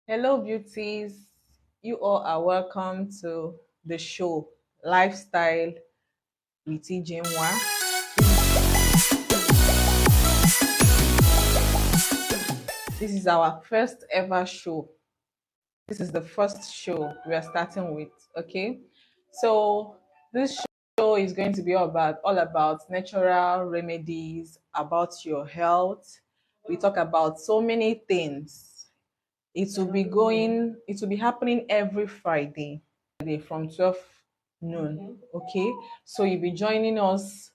Hello, beauties. You all are welcome to the show Lifestyle with Ijenwa. This is our first ever show. This is the first show we are starting with. Okay, so this show is going to be all about natural remedies, about your health. We talk about so many things. It will be happening every Friday from 12 noon. Okay, so you'll be joining us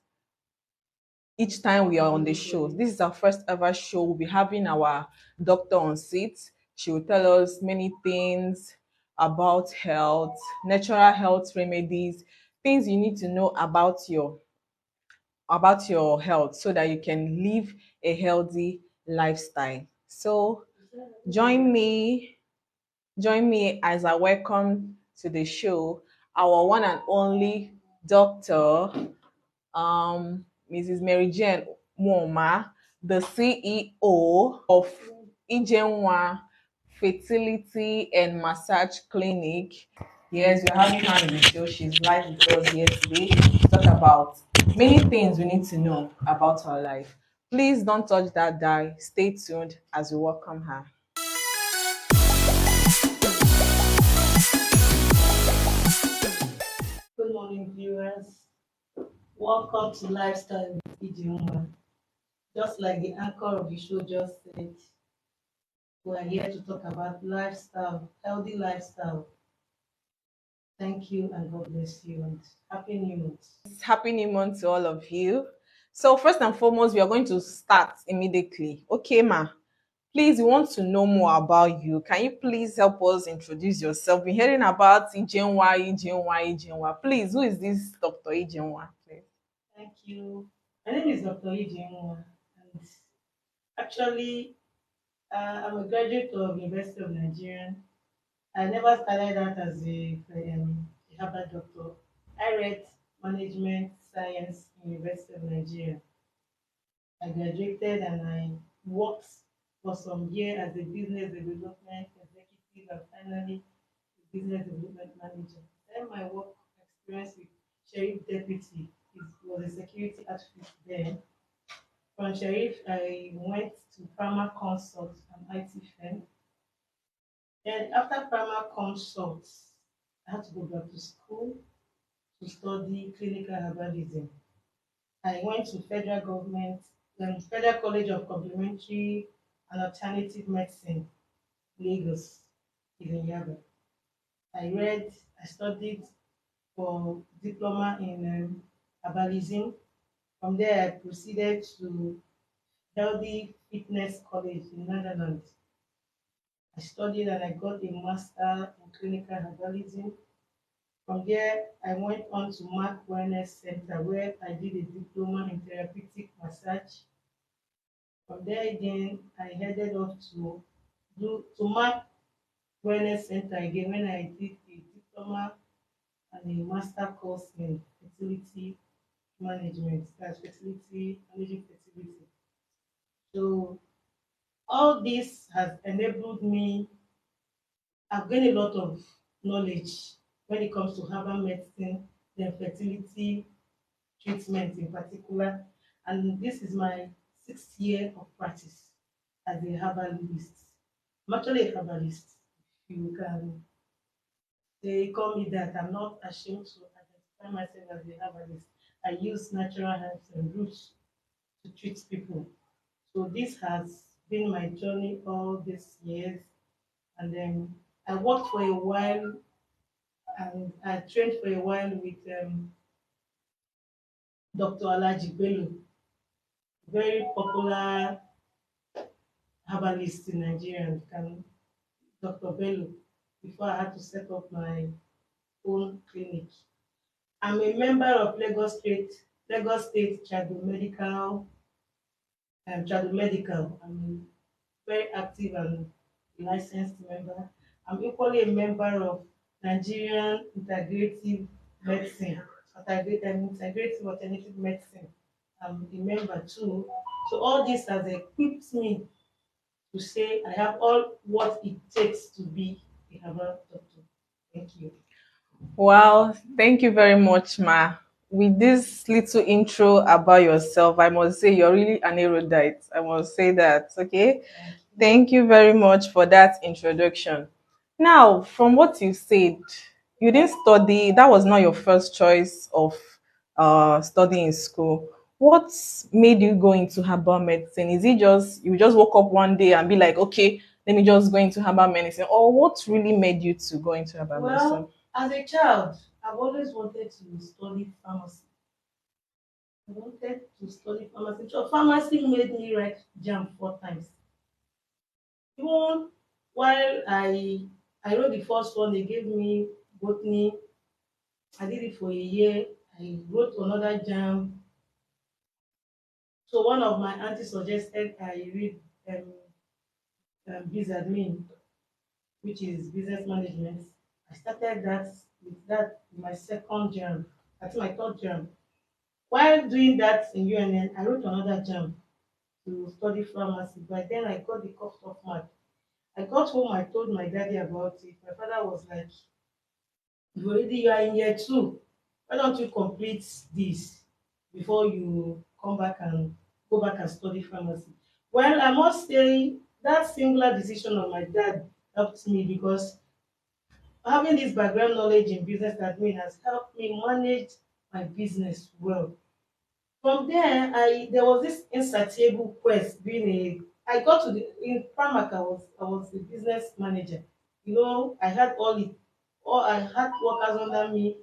each time we are on the show. This is our first ever show. We'll be having our doctor on seat. She will tell us many things about health, natural health remedies, things you need to know about your health so that you can live a healthy lifestyle. So join me Join me as I welcome to the show our one and only doctor, Mrs. Mary Jane Mwoma, the CEO of Ijenwa Fertility and Massage Clinic. Yes, we're having her in the show. She's live with us here today to talk about many things we need to know about her life. Please don't touch that dial. Stay tuned as we welcome her. Good morning, viewers. Welcome to Lifestyle with Ijenwa. Just like the anchor of the show just said, we are here to talk about lifestyle, healthy lifestyle. Thank you and God bless you and happy new month. Happy New Month to all of you. So, first and foremost, we are going to start immediately. Okay, ma. Please, we want to know more about you. Can you please help us introduce yourself? We're hearing about Ijenwa, Ijenwa, Ijenwa. Please, who is this Dr. Ijenwa? Please. Thank you. My name is Dr. Ijenwa and actually I'm a graduate of University of Nigeria. I never started out as a herbal doctor. I read management science University of Nigeria. I graduated and I worked for some years as a business development executive and finally a business development manager. Then my work experience with Sheriff Deputy was a security outfit there. From Sheriff, I went to Prima Consult, an IT firm. Then after Prima Consult, I had to go back to school to study clinical herbalism. I went to Federal College of Complementary and Alternative Medicine, Lagos, in Yaba. I studied for diploma in herbalism. From there, I proceeded to Healthy Fitness College in Netherlands. I studied and I got a master in clinical herbalism. From there, I went on to Mark Wellness Center where I did a diploma in therapeutic massage. From there again, I headed off to Mark Wellness Center again when I did a diploma and a master course in fertility management, that's fertility, managing fertility. So all this has enabled me, I've gained a lot of knowledge when it comes to herbal medicine, then fertility treatment in particular. And this is my sixth year of practice as a herbalist. I'm actually a herbalist. You can they call me that. I'm not ashamed to identify myself as a herbalist. I use natural herbs and roots to treat people. So this has been my journey all these years. And then I worked for a while and I trained for a while with Dr. Alaji Bello, very popular herbalist in Nigeria, Dr. Bello, before I had to set up my own clinic. I'm a member of Lagos State Trado Medical. I'm very active and licensed member. I'm equally a member of Nigerian Integrative Alternative Medicine. I'm a member too. So all this has equipped me to say I have all what it takes to be a herbal doctor. Thank you. Well, thank you very much, Ma. With this little intro about yourself, I must say you're really an erudite. I must say that, okay? Thank you. Thank you very much for that introduction. Now, from what you said, you didn't study, that was not your first choice of studying in school. What made you go into herbal medicine? Is it just you just woke up one day and be like, okay, let me just go into herbal medicine? Or what really made you to go into herbal medicine? Well, as a child, I've always wanted to study pharmacy. I wanted to study pharmacy. So pharmacy made me write jam 4 times. Even while I wrote the first one, they gave me botany. I did it for a year. I wrote another jam. So one of my aunties suggested I read biz admin, which is business management. I started that with that in my second jam. I think my third jam. While doing that in UNN, I wrote another jam to study pharmacy. But then I got the cost of mark. I got home, I told my daddy about it. My father was like, you are in year two. Why don't you complete this before you come back and go back and study pharmacy? Well, I must say that singular decision of my dad helped me because having this background knowledge in business admin has helped me manage my business well. From there, I there was this insatiable quest being a I got to the in Primark, I was the business manager. You know, I had all I had workers under me,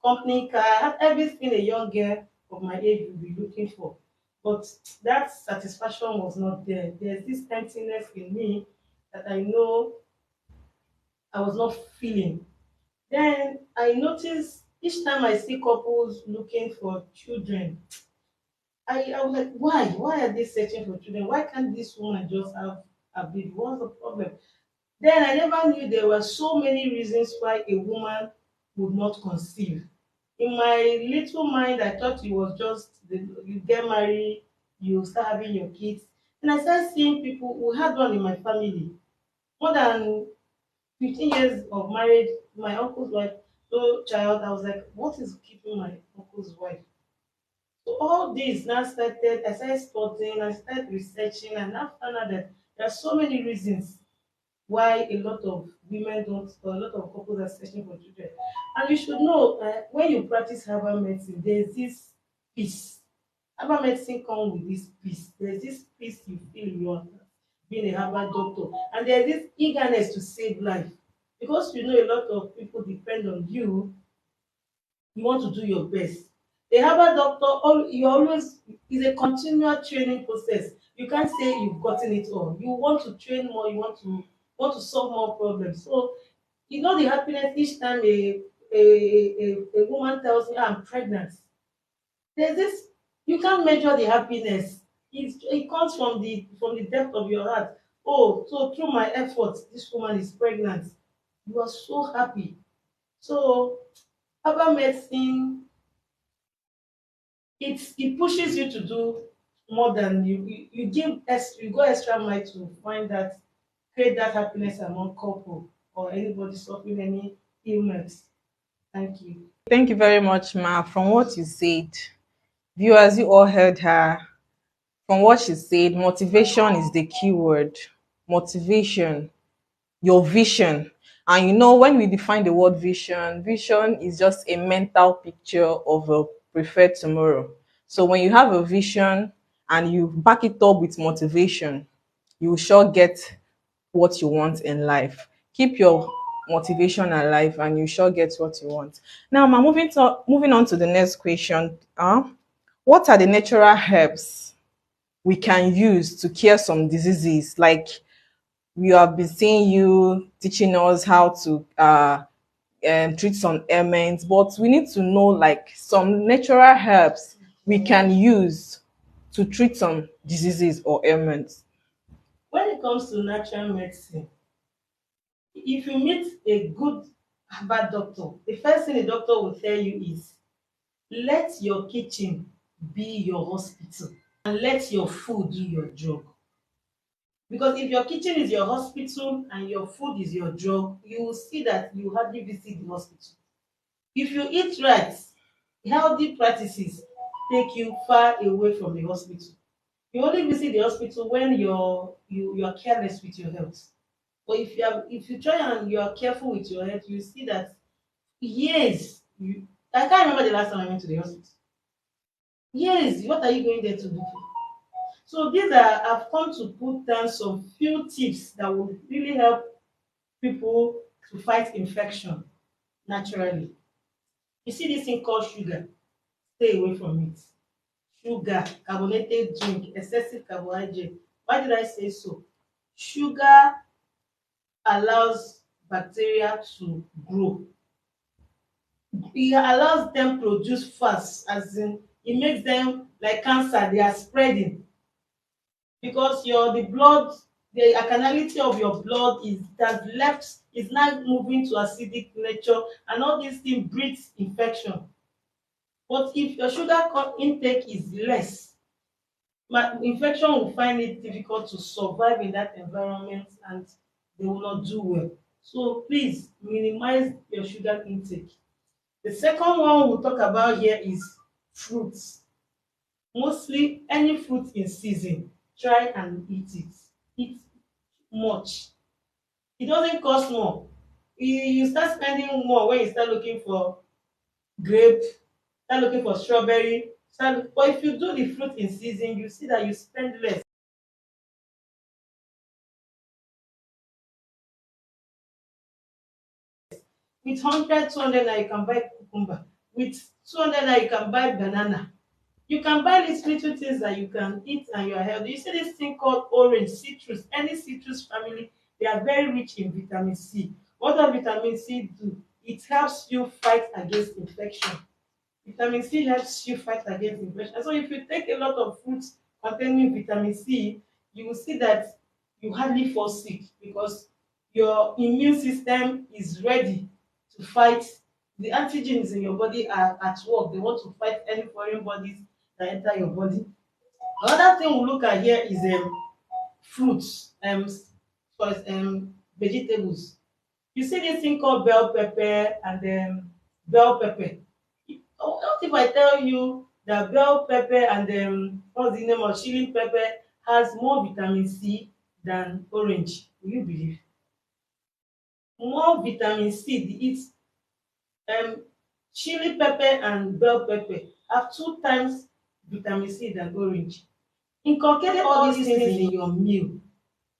company car, I had everything a young girl of my age would be looking for. But that satisfaction was not there. There's this emptiness in me that I know I was not feeling. Then I noticed each time I see couples looking for children, I was like, why? Why are they searching for children? Why can't this woman just have a baby? What's the problem? Then I never knew there were so many reasons why a woman would not conceive. In my little mind, I thought it was just you get married, you start having your kids. And I started seeing people who had one in my family. More than 15 years of marriage, my uncle's wife, no child. I was like, what is keeping my uncle's wife? So all this now started, I started studying, I started researching, and now found out that there are so many reasons why a lot of women don't, or a lot of couples are searching for children. And you should know, when you practice herbal medicine, there's this peace. Herbal medicine comes with this peace. There's this peace you feel in your being a herbal doctor, and there's this eagerness to save life because you know a lot of people depend on you. You want to do your best. A herbal doctor, you always is a continual training process. You can't say you've gotten it all. You want to train more. You want to solve more problems. So you know the happiness each time a woman tells me I'm pregnant. There's this you can't measure the happiness. It comes from the depth of your heart. Oh, so through my efforts, this woman is pregnant. You are so happy. So herbal medicine it pushes you to do more than you you go extra mile to find that create that happiness among couple or anybody suffering any illness. Thank you. Thank you very much, Ma. From what you said, viewers, you all heard her. From what she said, motivation is the key word. Motivation, your vision. And you know, when we define the word vision, vision is just a mental picture of a preferred tomorrow. So when you have a vision and you back it up with motivation, you will sure get what you want in life. Keep your motivation alive and you sure get what you want. Now, ma, moving on to the next question. What are the natural herbs we can use to cure some diseases? Like we have been seeing you teaching us how to treat some ailments, but we need to know like some natural herbs we can use to treat some diseases or ailments. When it comes to natural medicine, if you meet a good herbal doctor, the first thing the doctor will tell you is let your kitchen be your hospital and let your food do your job. Because if your kitchen is your hospital and your food is your drug, you will see that you hardly visit the hospital. If you eat right, healthy practices take you far away from the hospital. You only visit the hospital when you are careless with your health. But if you try and you are careful with your health, you see that years you I can't remember the last time I went to the hospital. Years, what are you going there to do for? So these are I've come to put down some few tips that will really help people to fight infection naturally. You see this thing called sugar, stay away from it. Sugar, carbonated drink, excessive carbohydrate. Why did I say so? Sugar allows bacteria to grow. It allows them produce fast, as in it makes them like cancer, they are spreading because your the blood, the alkalinity of your blood is has left, is now moving to acidic nature, and all these things breeds infection. But if your sugar intake is less, infection will find it difficult to survive in that environment, and they will not do well. So please minimize your sugar intake. The second one we'll talk about here is fruits. Mostly any fruit in season, try and eat it. Eat much. It doesn't cost more. You start spending more when you start looking for grape, start looking for strawberry, but if you do the fruit in season, you see that you spend less. With 100, 200 naira you can buy cucumber. With 200 naira you can buy banana. You can buy little things that you can eat and you are healthy. You see this thing called orange, citrus, any citrus family, they are very rich in vitamin C. What does vitamin C do? It helps you fight against infection. Vitamin C helps you fight against infection. So if you take a lot of fruits containing vitamin C, you will see that you hardly fall sick because your immune system is ready to fight. The antigens in your body are at work. They want to fight any foreign bodies that enter your body. Another thing we look at here is fruits, vegetables. You see this thing called bell pepper and bell pepper. What if I tell you that bell pepper and what's the name of chili pepper has more vitamin C than orange? Will you believe? More vitamin C. It's um chili pepper and bell pepper have 2 times vitamin C than orange. Inculcate all these things in your meal.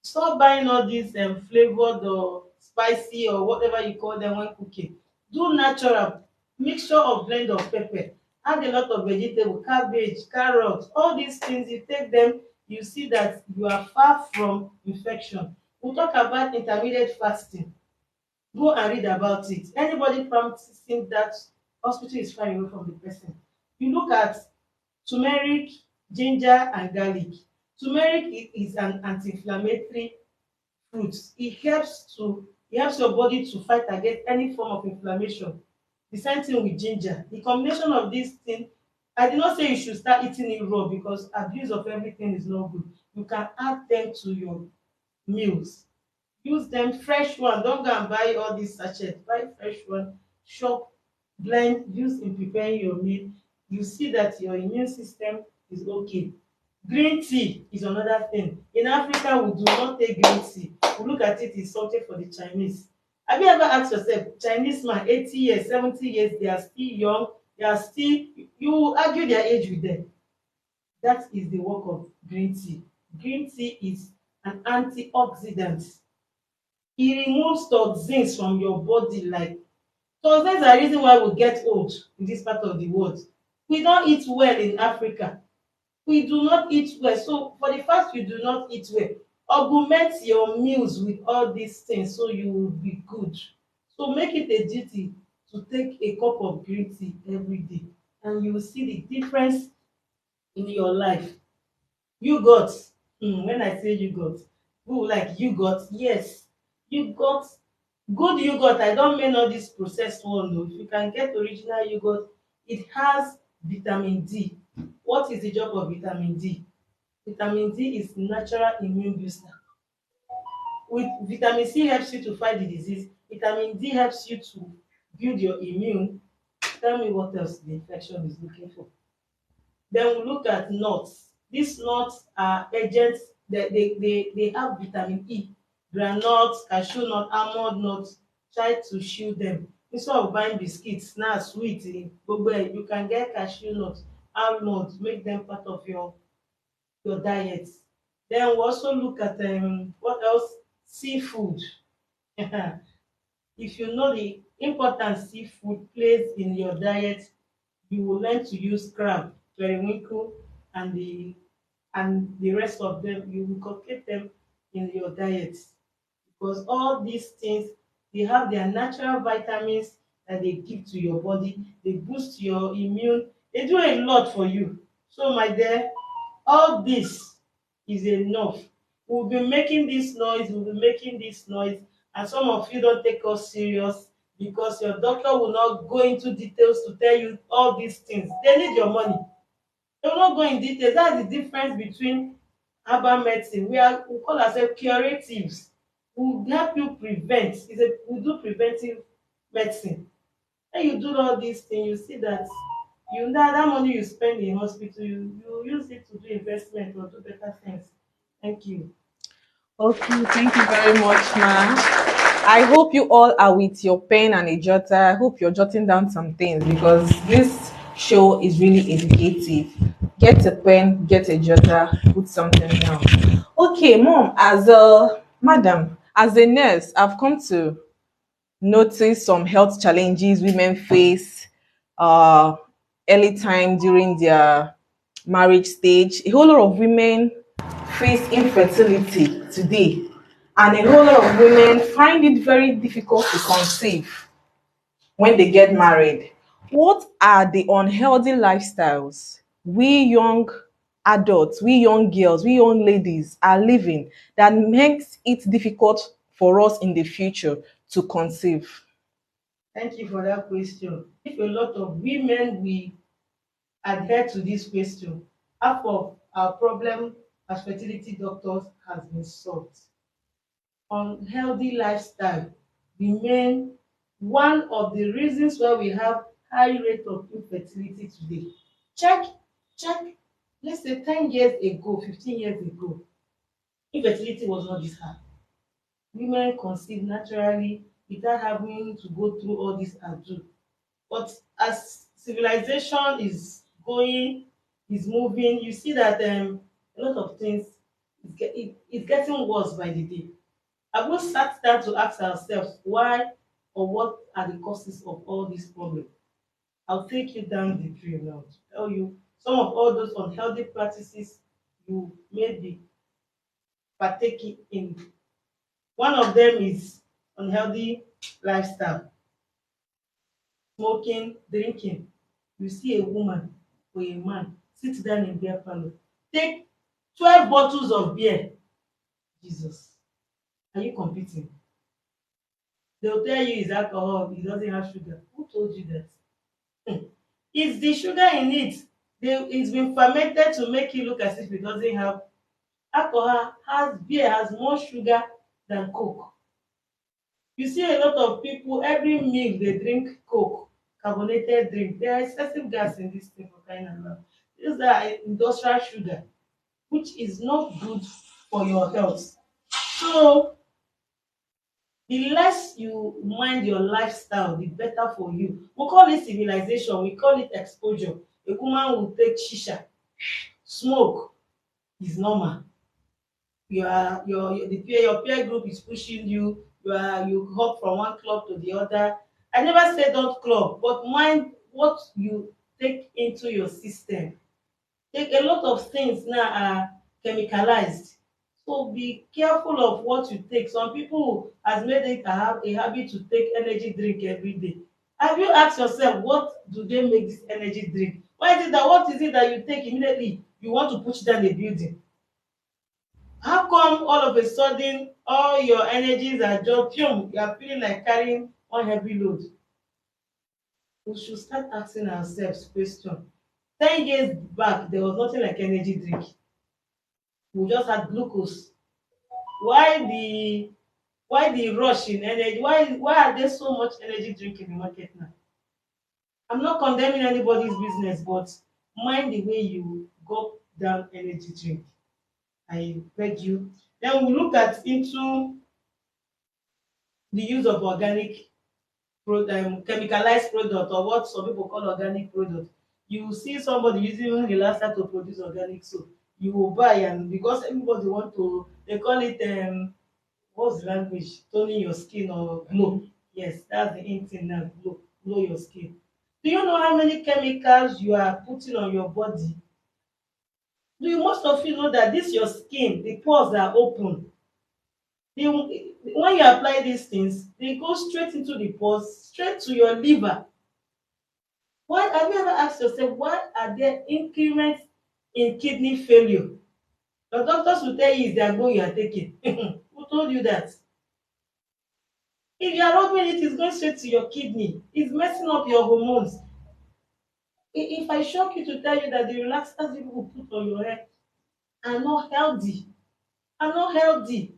Stop buying all these flavored or spicy or whatever you call them when cooking. Do natural mixture of blend of pepper. Add a lot of vegetable, cabbage, carrot, all these things. You take them, you see that you are far from infection. We talk about intermittent fasting. Go and read about it. Anybody practicing that, hospital is far away from the person. You look at turmeric, ginger and garlic. Turmeric is an anti-inflammatory fruit. It helps your body to fight against any form of inflammation. The same thing with ginger. The combination of this thing, I did not say you should start eating it raw because abuse of everything is not good. You can add them to your meals. Use them fresh one. Don't go and buy all these sachets. Buy fresh one, chop, blend, use in preparing your meal. You see that your immune system is okay. Green tea is another thing. In Africa, we do not take green tea. We look at it as something for the Chinese. Have you ever asked yourself, Chinese man, 80 years, 70 years, they are still young, they are still, you will argue their age with them. That is the work of green tea. Green tea is an antioxidant. E removes toxins from your body. Like toxins are the reason why we get old in this part of the world. We don't eat well in Africa. We do not eat well. So for the fact you do not eat well, augment your meals with all these things so you will be good. So make it a duty to take a cup of green tea every day, and you will see the difference in your life. Yogurt, when I say yogurt, who like yogurt? Yes, yogurt, good yogurt. I don't mean all this processed one though. If you can get original yogurt, it has vitamin D. What is the job of vitamin D? Vitamin D is natural immune booster. with vitamin C helps you to fight the disease, vitamin D helps you to build your immune. Tell me what else the infection is looking for. Then we look at nuts. These nuts are agents, they have vitamin E. Groundnuts, cashew nut, almond nuts, try to shield them. Instead of buying biscuits, snacks, sweet, gbogbo you can get cashew nut, almond, make them part of your diet. Then we also look at what else? Seafood. If you know the importance seafood plays in your diet, you will learn to use crab, periwinkle, and the rest of them. You incorporate them in your diet, because all these things, they have their natural vitamins that they give to your body. They boost your immune. They do a lot for you. So my dear, all this is enough. We'll be making this noise, we'll be making this noise, and some of you don't take us serious because your doctor will not go into details to tell you all these things. They need your money. They will not go in details. That's the difference between herbal medicine. We call ourselves curatives. We help you prevent. We do preventive medicine. When you do all these things, you see that that money you spend in hospital, you use it to do investment or do better things. Thank you. Okay, thank you very much, ma. I hope you all are with your pen and a jotter. I hope you're jotting down some things because this show is really educative. Get a pen, get a jotter, put something down. Okay, mom, as a madam, as a nurse, I've come to notice some health challenges women face uh, early time during their marriage stage. A whole lot of women face infertility today, and a whole lot of women find it very difficult to conceive when they get married. What are the unhealthy lifestyles we young adults, we young girls, we young ladies are living that makes it difficult for us in the future to conceive? Thank you for that question. If a lot of women we adhere to this question, half of our problem as fertility doctors has been solved. Unhealthy lifestyle remain one of the reasons why we have high rate of infertility today. Check check let's say 10 years ago, 15 years ago, infertility was not this hard. Women conceive naturally without having to go through all this ado. But as civilization is moving, you see that a lot of things it's getting worse by the day. Have we sat down to ask ourselves why or what are the causes of all these problems? I'll take you down the trail now to tell you some of all those unhealthy practices you may be partaking in. One of them is unhealthy lifestyle: smoking, drinking. You see a woman or a man sit down in beer parlour, take 12 bottles of beer. Jesus, are you competing? They'll tell you it's alcohol, it doesn't have sugar. Who told you that? It's the sugar in it. It's been fermented to make it look as if it doesn't have alcohol. Beer has more sugar than Coke. You see a lot of people, every meal they drink Coke, carbonated drink. There are excessive gas in this thing for crying out loud. These are industrial sugar, which is not good for your health. So the less you mind your lifestyle, the better for you. We call it civilization, we call it exposure. A woman will take shisha, smoke is normal. Your peer group is pushing you. You hop from one club to the other. I never say don't club, but mind what you take into your system. Take a lot of things now are chemicalized, so be careful of what you take. Some people has made it a habit to take energy drink every day. Have you asked yourself what do they make this energy drink? Why is it that what is it that you take immediately you want to push down a building? How come all of a sudden all your energies are just pure, you are feeling like carrying one heavy load? We should start asking ourselves question. 10 years back there was nothing like energy drink. We just had glucose. Why Why the rush in energy? Why are there so much energy drink in the market now? I'm not condemning anybody's business, but mind the way you go down energy drink. I beg you. Then we look at into the use of organic chemicalized product, or what some people call organic product. You see somebody using relaxer to produce organic soap, you will buy, and because everybody want to, they call it what's the language, toning your skin or glow. Yes, that's the in thing now, glow your skin. Do you know how many chemicals you are putting on your body? Do you, most of you know that this your skin, the pores are open. The, when you apply these things, they go straight into the pores, straight to your liver. Why, have you ever asked yourself, why are there increments in kidney failure? The doctors will tell you it's their goal you are taking. Who told you that? If you are rubbing it, it's going straight to your kidney. It's messing up your hormones. If I shock you to tell you that the relaxers people put on your hair are not healthy, are not healthy.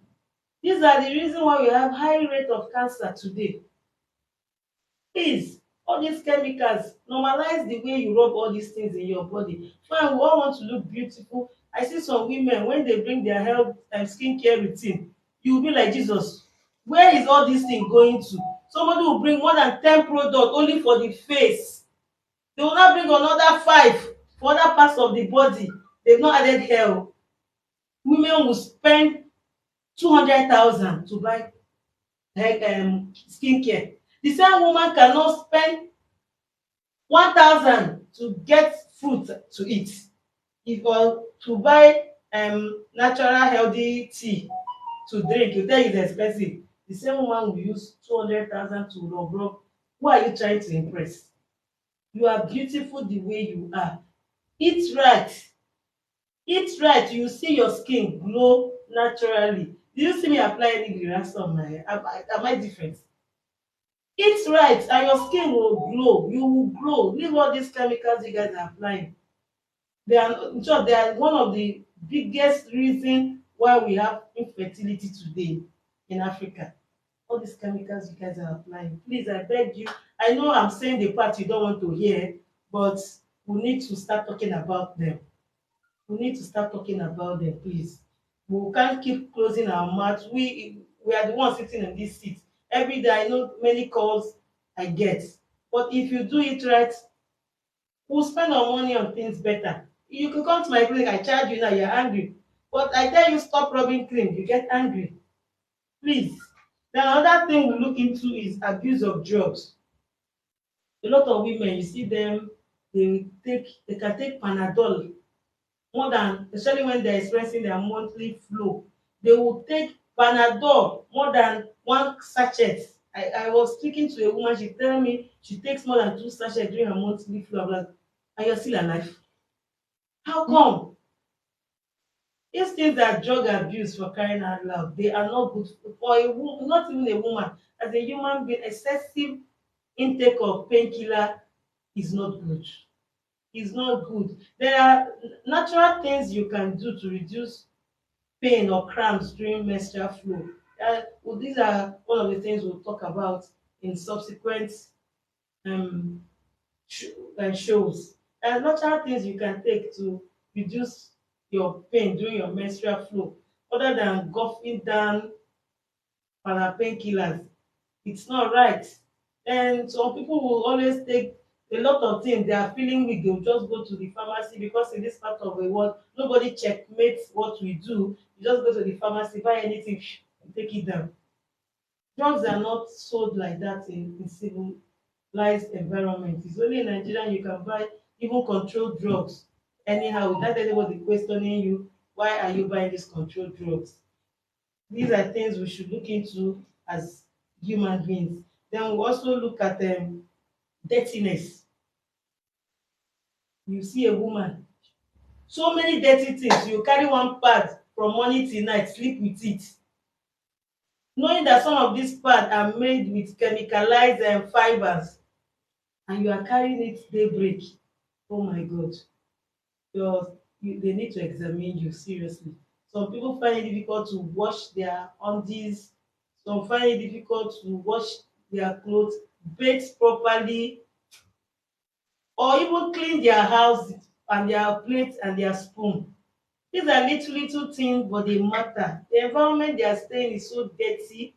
These are the reason why we have high rate of cancer today. Please, all these chemicals, normalize the way you rub all these things in your body. Fine, we all want to look beautiful. I see some women, when they bring their health and skincare routine, you will be like, Jesus, where is all this thing going to? Somebody will bring more than 10 products only for the face. They will not bring another 5 for other parts of the body. They've not added hair. Women will spend 200,000 to buy skincare. The same woman cannot spend 1,000 to get fruit to eat, if or to buy natural healthy tea to drink. You tell you it's expensive. The same woman will use 200,000 to rub. Who are you trying to impress? You are beautiful the way you are. Eat right. Eat right, you see your skin glow naturally. Do you see me apply any relaxer on my hair? Am I different? Eat right and your skin will glow. You will glow. Leave all these chemicals you guys are applying. They are, in short, they are one of the biggest reason why we have infertility today in Africa. All these chemicals you guys are applying. Please, I beg you. I know I'm saying the part you don't want to hear, but we need to start talking about them. We need to start talking about them, please. We can't keep closing our mouth. We are the ones sitting in this seat every day. I know many calls I get, but if you do it right, we'll spend our money on things better. You can come to my clinic, I charge you now, you're angry, but I tell you stop rubbing cream, you get angry. Please. Then another thing we look into is abuse of drugs. A lot of women, you see them, they can take Panadol more than, especially when they're experiencing their monthly flow, they will take Panadol more than 1 sachet. I was speaking to a woman, she tell me she takes more than 2 sachets during her monthly flow. I'm like, and you're still alive? How come? These things are drug abuse, for crying out loud. They are not good for a woman, not even a woman. As a human being, excessive intake of painkiller is not good. Is not good. There are natural things you can do to reduce pain or cramps during menstrual flow. Well, these are one of the things we'll talk about in subsequent um, sh- shows. There are natural things you can take to reduce your pain during your menstrual flow, other than gulping down para painkillers. It's not right. And some people will always take a lot of things. They are feeling weak, they'll just go to the pharmacy, because in this part of the world nobody checkmates what we do. You just go to the pharmacy, buy anything, take it down. Drugs are not sold like that in civilized environment. It's only in Nigeria you can buy even controlled drugs anyhow, without anybody questioning you, why are you buying these controlled drugs? These are things we should look into as human beings. Then we also look at dirtiness. You see a woman, so many dirty things, you carry one pad from morning till night, sleep with it, knowing that some of these pads are made with chemicalized fibers, and you are carrying it daybreak. Oh my God. They need to examine you seriously. Some people find it difficult to wash their undies. Some find it difficult to wash their clothes, bathe properly, or even clean their house and their plate and their spoon. These are little little things, but they matter. The environment they are staying is so dirty.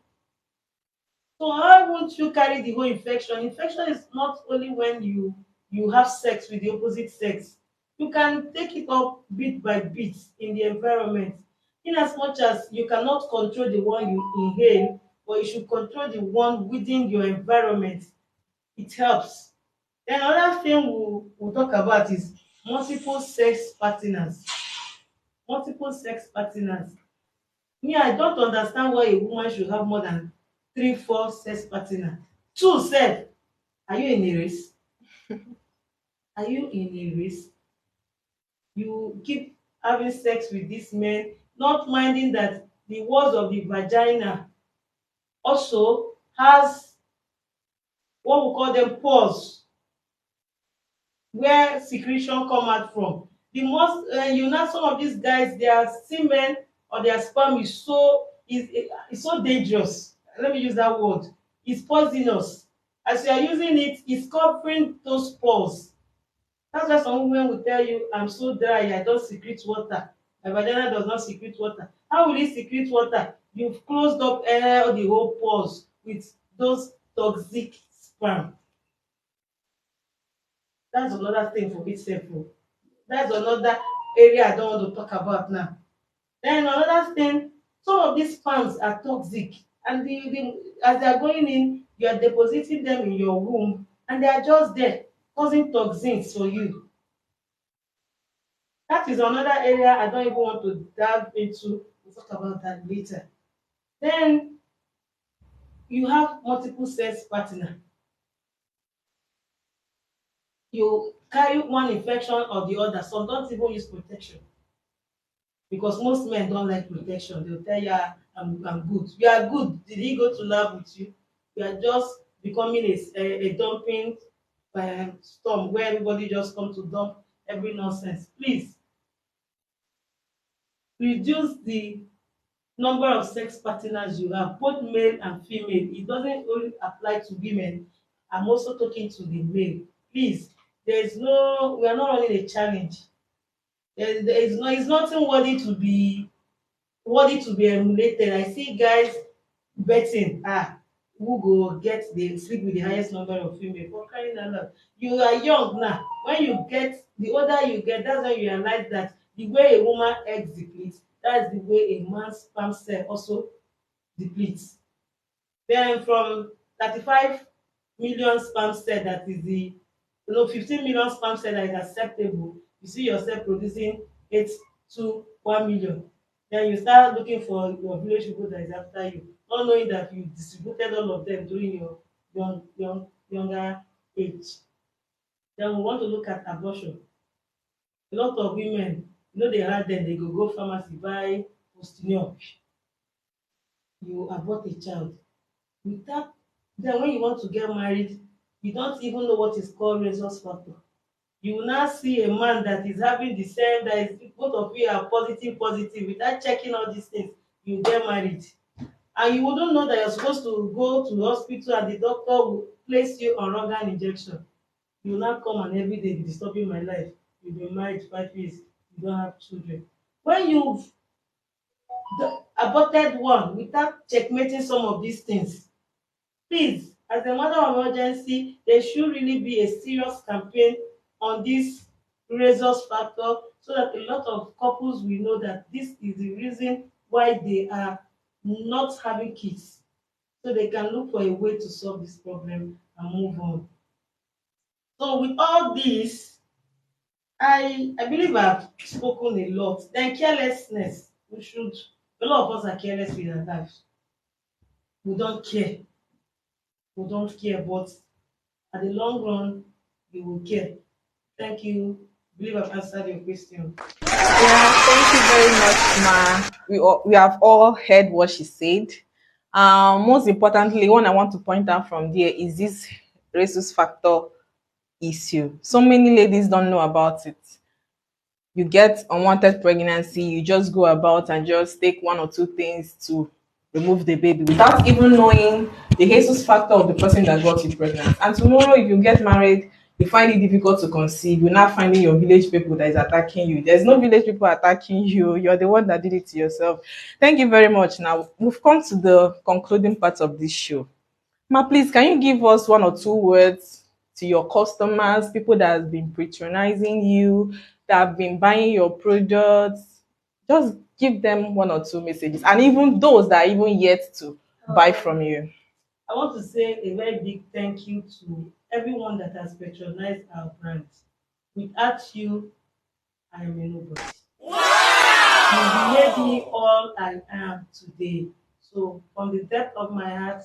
So how won't you carry the whole infection? Infection is not only when you have sex with the opposite sex. You can take it up bit by bit in the environment. In as much as you cannot control the one you inhale, but you should control the one within your environment. It helps. Then another thing we'll talk about is multiple sex partners. Multiple sex partners. Me, I don't understand why a woman should have more than 3 4 sex partner. Two sef. Are you in a race? Are you in a race? You keep having sex with these men, not minding that the walls of the vagina also has what we call them pores, where secretion come out from. The most you know, some of these guys, their semen or their sperm is so dangerous. Let me use that word. It's poisonous. As you are using it, it's covering those pores. That's why some women will tell you, I'm so dry, I don't secrete water. My vagina does not secrete water. How will it secrete water? You've closed up all the whole pores with those toxic sperm. That's another thing for itself. Oh. That's another area I don't want to talk about now. Then another thing, some of these sperms are toxic, and as they are going in, you are depositing them in your womb, and they are just there causing toxins for you. That is another area I don't even want to dive into. We'll talk about that later. Then you have multiple sex partner. You carry one infection or the other. Some don't even use protection because most men don't like protection. They'll tell you, "Ah, I'm good." You are good. Did he go to lab with you? You are just becoming a dumping storm where everybody just come to dump every nonsense. Please reduce the number of sex partners you have, both male and female. It doesn't only apply to women. I'm also talking to the male. Please, we are not running a challenge. There is no, it's nothing worthy to be emulated. I see guys betting, who go get the sleep with the highest number of female, for crying out loud. You are young now. When you get, the older you get, that's when you realize that the way a woman eggs depletes, that's the way a man's sperm cell also depletes. Then from 35 million sperm cell, that is the 15 million sperm cell that is acceptable, you see yourself producing 8 to 1 million. Then you start looking for your village people that is after you, not knowing that you distributed all of them during your younger age. Then we want to look at abortion. A lot of women, they had them, they go pharmacy buy postinium, you abort a child. Without, then when you want to get married, you don't even know what is called resource factor. You will now see a man that is having the same, that is, both of you are positive, without checking all these things, you get married. And you wouldn't know that you're supposed to go to the hospital and the doctor will place you on organ injection. You will now come and every day be disturbing my life. You've been married 5 years, you don't have children. When you've aborted one without checkmating some of these things, please, as a matter of urgency, there should really be a serious campaign on this resource factor so that a lot of couples will know that this is the reason why they are not having kids. So they can look for a way to solve this problem and move on. So with all this, I believe I've spoken a lot. Then carelessness. A lot of us are careless with our lives. We don't care. We don't care, but at the long run, you will care. Thank you. I believe I've answered your question. Yeah, thank you very much, Ma. We have all heard what she said. Most importantly, one I want to point out from there is this rhesus factor issue. So many ladies don't know about it. You get unwanted pregnancy, you just go about and just take one or two things to remove the baby without even knowing the Jesus factor of the person that got you pregnant. And tomorrow, if you get married, you find it difficult to conceive, you're not finding your village people that is attacking you. There's no village people attacking you. You're the one that did it to yourself. Thank you very much. Now, we've come to the concluding part of this show. Ma, please, can you give us one or two words to your customers, people that have been patronizing you, that have been buying your products? Just give them one or two messages, and even those that are even yet to buy Um, from you. I want to say a very big thank you to everyone that has patronized our brand. Without you, I am a nobody. You've made me all I am today. So, from the depth of my heart,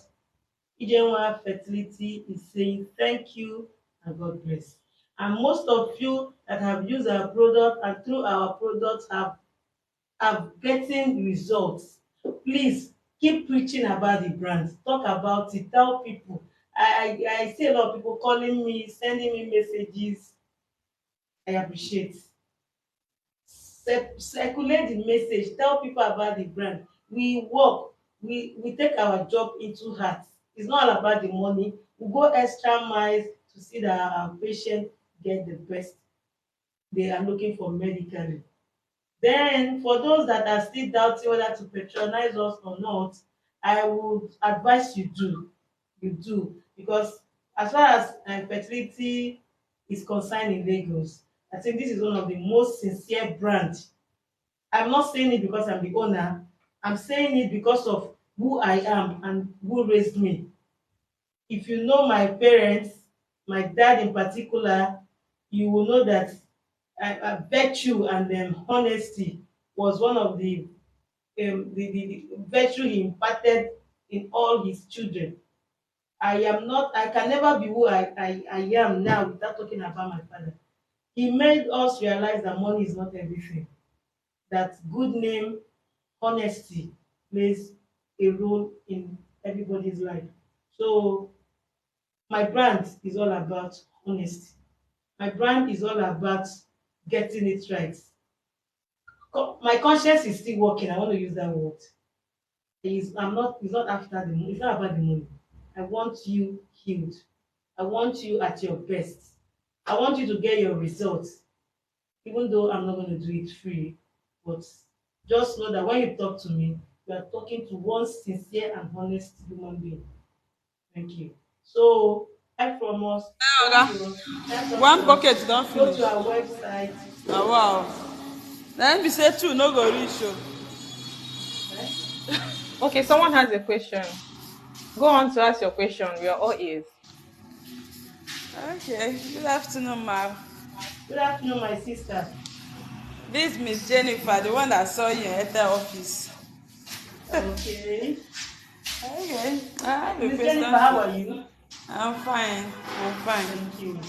Ijenwa Fertility is saying thank you and God bless. And most of you that have used our product and through our products have getting results. Please keep preaching about the brand. Talk about it. Tell people. I see a lot of people calling me, sending me messages. I appreciate. Circulate the message. Tell people about the brand. We work. We take our job into heart. It's not all about the money. We go extra miles to see that our patient get the best they are looking for medically. Then, for those that are still doubting whether to patronize us or not, I would advise you do. You do. Because as far as fertility is concerned in Lagos, I think this is one of the most sincere brands. I'm not saying it because I'm the owner. I'm saying it because of who I am and who raised me. If you know my parents, my dad in particular, you will know that virtue and honesty was one of the virtue he imparted in all his children. I can never be who I am now without talking about my father. He made us realize that money is not everything, that good name, honesty plays a role in everybody's life. So my brand is all about honesty. My brand is all about getting it right. My conscience is still working. I want to use that word. It's not after the money. It's not about the money. I want you healed. I want you at your best. I want you to get your results, even though I'm not going to do it free. But just know that when you talk to me, you are talking to one sincere and honest human being. Thank you. So, help from us. Come Oga, to us. Help us one to bucket don go finish. to our website. Na wow. Na im be say two no go reach o. Eh? Okay, someone has a question. Go on to ask your question. We are all ears. Okay, good afternoon, ma. Good afternoon, my sister. This Miss Jennifer, the one that saw you in Ethel office. Okay. Okay, I have a Miss question Jennifer, how for are you. you? I'm fine. I'm fine. Thank you.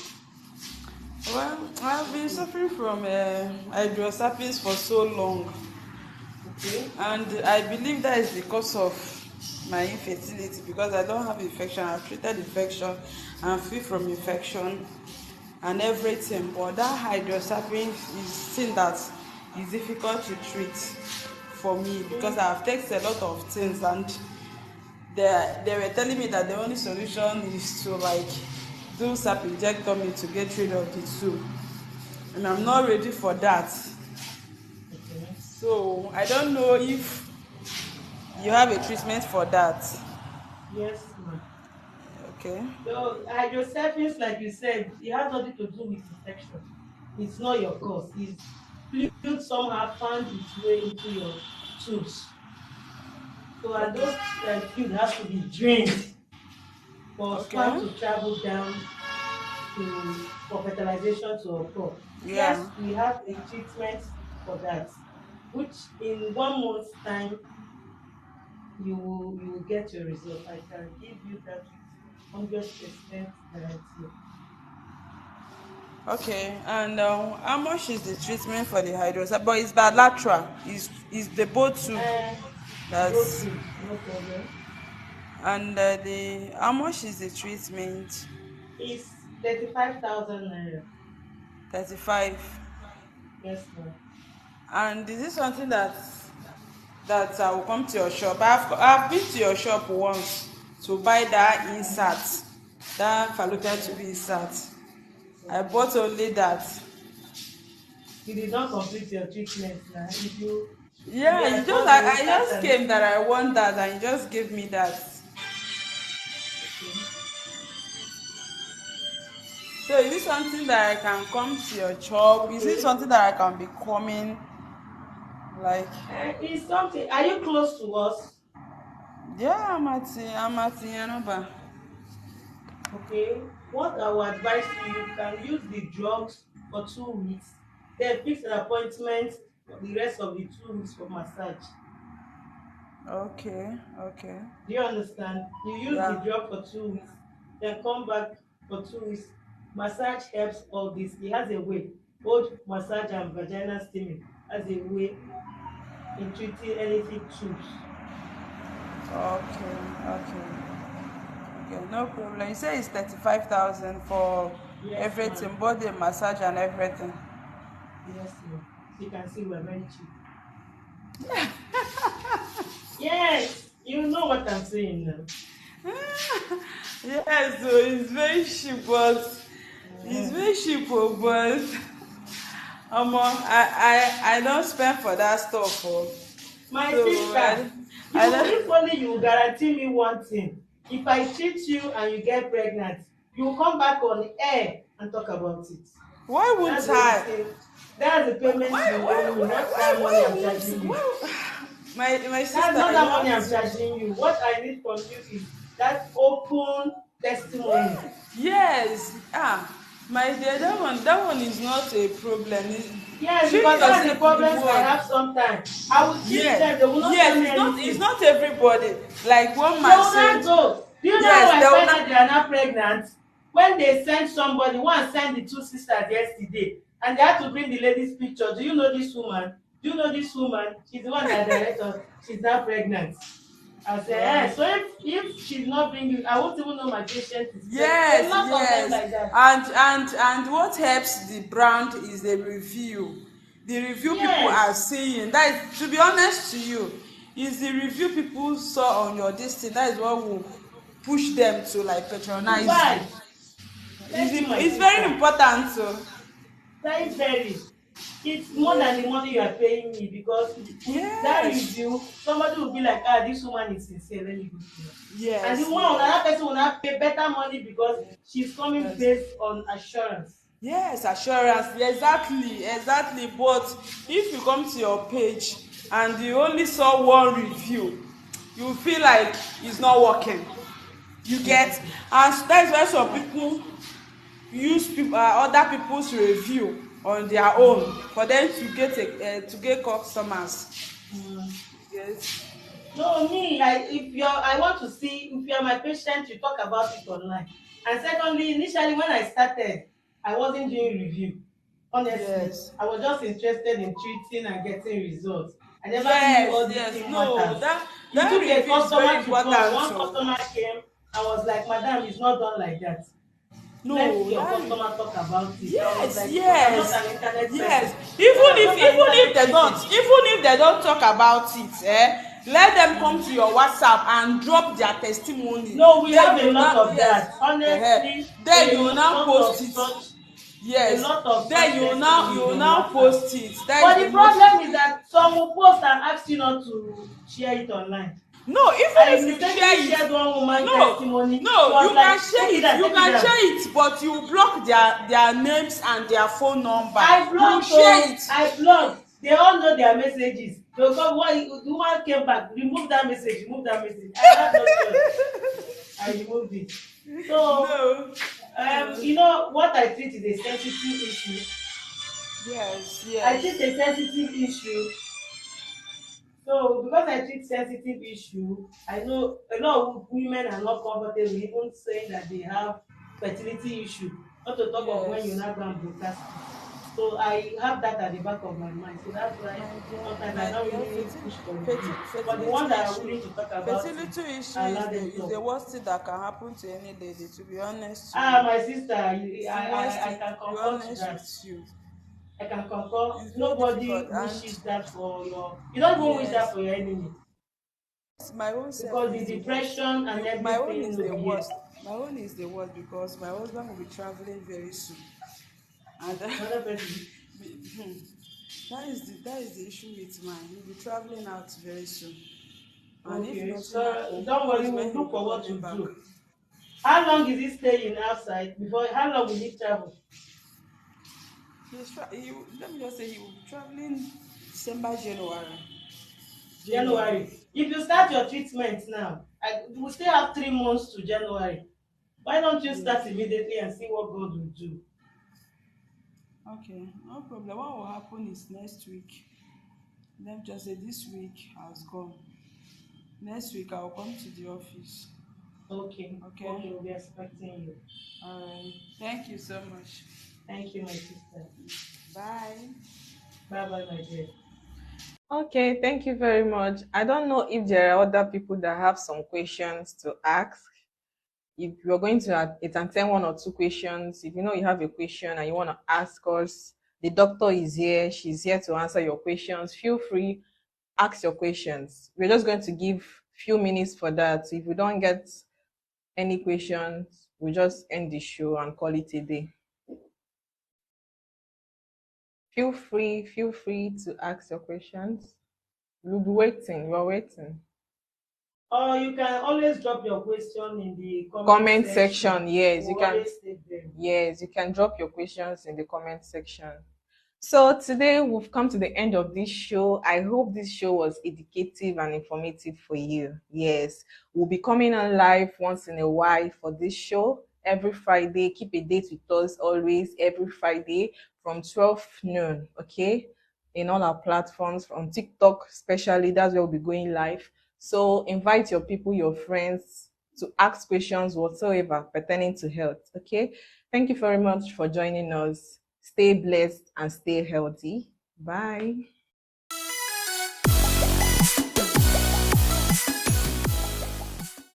Well, I've been suffering from hydrosalpinx for so long, Okay. and I believe that is because of my infertility because I don't have infection. I've treated infection and free from infection and everything. But that hydrosalpinx is thing that is difficult to treat for me because I have taken a lot of things and they were telling me that the only solution is to like do sapinjectomy to get rid of the two, and I'm not ready for that. Okay. So I don't know if you have a treatment for that. Yes, ma'am. Okay. So hydrocephalus, like you said, it has nothing to do with infection. It's not your cause. It's fluid somehow found its way into your tubes. So and Okay. those fluid has to be drained for sperm Okay. to travel down to for fertilization to occur. Yeah. Yes, we have a treatment for that, which in 1 month's time you will get your result. I can give you that with 100% guarantee. Okay. And how much is the treatment for the hydrosalpinx? But it's bilateral. Is the both tube. Uh, both That's tubes, no problem. and the how much is the treatment? It's 35,000 naira. 35. Yes, ma'am. And is this something that that I will come to your shop. I've been to your shop once to buy that insert, that fallopian tube insert. I bought only that. You did not complete your treatment now. If you Yeah, are you just told you will I start just and came that I want that and you just gave me that. okay. So is it something that I can come to your shop? Is it Okay. something that I can be coming? Like, It's something. Are you close to us? yeah, I'm at Yanoba. Okay. What I will advise you can use the drugs for 2 weeks, then fix an appointment for the rest of the 2 weeks for massage. Okay, okay. Do you understand? You use the Yeah. drug for 2 weeks, then come back for 2 weeks. Massage helps all this. It has a way. Both massage and vaginal steaming has a way in treating anything tubes. Okay, okay. Okay, no problem. You say it's 35,000 for Yes, everything, ma'am. body massage and everything. Yes, ma'am. You can see we're very cheap. Yes, you know what I'm saying now. Yes, so it's very cheap, but it's Mhm. very cheap, oh, but I don't spend for that stuff, oh. My So sister, I you don't. if only you guarantee me one thing. If I treat you and you get pregnant, you will come back on air and talk about it. Why That's won't the only I? thing. That's the payment you owe me, not that money Why I'm won't charging you. why? My That's sister, not you that money have I'm to. charging you. What I need from you is that open testimony. Yes, my dear, that one is not a problem. Yes, Treat because that's the yourself with the problems I word. have sometimes. I will treat Yes, them, they will not tell yes, me it's anything. not everybody. Like one They man will said, not go. Do you know how yes, I they will find not. out they are not pregnant? When they send somebody, one send the two sisters yesterday, and they had to bring the lady's picture. Do you know this woman? Do you know this woman? She's the one that direct us. She's not pregnant. I say, Well, so if she's not bringing, I won't even know my patient is pregnant. A yes, lot of them yes, like that. and what helps the brand is the review. The review people are Yes. seeing. That is, to be honest to you, is the review people saw on your this thing. That is what will push them to like To patronize you. buy. Thank you, my It's very sister. important. So Very, very. It's more than the very, money you are paying me because with that yes, review, somebody will be like, ah, this woman is sincere, let me go to her. And the yes, one yes, another person will not pay better money because she's coming yes. based on assurance. Yes, assurance. Yeah, exactly, exactly. But if you come to your page and you only saw one review, you feel like it's not working. You get, Yes. and that's why some people use other people's review on their own for them to get customers. Mm. Yes, No, me, I want to see if you're my patient, you talk about it online. And secondly, initially when I started, I wasn't doing review. Honestly, yes, I was just interested in treating and getting results. I never knew yes, all this yes. thing No, matters. that It took a review is very customer to come. important. One So customer came and was like, Madam, it's not done like that. Let no, your that customer talk about it. I was yes, like, because I'm not yes, an internet person. yes. Because I'm not an internet person. Even if they don't talk about it, let them come to Mm. your WhatsApp and drop their testimony. No, we Then have you a will lot now, of yes, that. uh Honestly, then you a will now lot of post it. such a Yes, lot of then such you testimonies will on now WhatsApp. post it. That is But the the most. problem is that some will post and ask you not to share it online. No, even I if you mistakenly share it, shared one woman no, testimony. She no, was you can like, take share it it, down, you take it can down. share it, but you block their names and their phone number. I You blocked, share oh, it. I blocked. They all know their messages. Because when the woman came back, remove that message, remove that message. I had no choice. I removed it. So, No, no. what I treat is a sensitive issue. Yes, I treat yes, a sensitive issue. So because I treat sensitive issue, I know a lot of women are not comfortable even saying that they have fertility issue. Not to talk of when you yes. now go and broadcast it. So I have that at the back of my mind. So that's why sometimes I don't really push for review. But the ones that are willing to talk about it, I allow them Is the talk. worst thing that can happen to any lady. To be honest to Ah, you, my sister, it's the worst I thing. can To be concur to honest that. with you, I can concur. It's very difficult, Nobody and wishes that for your. You don't even wish that yes, for your enemy my own self because the is the worst. depression and My own everything is will the be here. worst. My own is the worst because my husband will be traveling very soon, and Another person. that is the issue with mine. He'll be traveling out very soon, and if Okay, nothing so happens, who don't worry. knows We'll when he'll look be for what to coming back? do. How long is he staying outside? Before how long will he travel? Let me just say he will be traveling December, January. January. If you start Yeah. your treatment now, we still have 3 months to January. Why don't you Yes. start immediately and see what God will do? Okay, no problem. What will happen is next week. Let me just say this week has gone. Next week I'll come to the office. Okay, okay, Okay. we'll be expecting you. All right. Thank you so much. Thank you, my sister. Bye. Bye bye, my dear. Okay, thank you very much. I don't know if there are other people that have some questions to ask. If you're going to attend one or two questions, if you know you have a question and you want to ask us, the doctor is here. She's here to answer your questions. Feel free, ask your questions. We're just going to give few minutes for that. So if we don't get any questions, we just end the show and call it a day. Feel free to ask your questions. We'll be waiting. We're waiting. Or you can always drop your question in the comment Comment section. section, yes, you We'll can. always take them. Yes, you can drop your questions in the comment section. So today we've come to the end of this show. I hope this show was educative and informative for you. Yes, we'll be coming on live once in a while for this show every Friday. Keep a date with us always every Friday from 12 noon. Okay, in all our platforms from TikTok, especially that's where we'll be going live. So invite your people, your friends to ask questions whatsoever pertaining to health. Okay. Thank you very much for joining us. Stay blessed and stay healthy. Bye.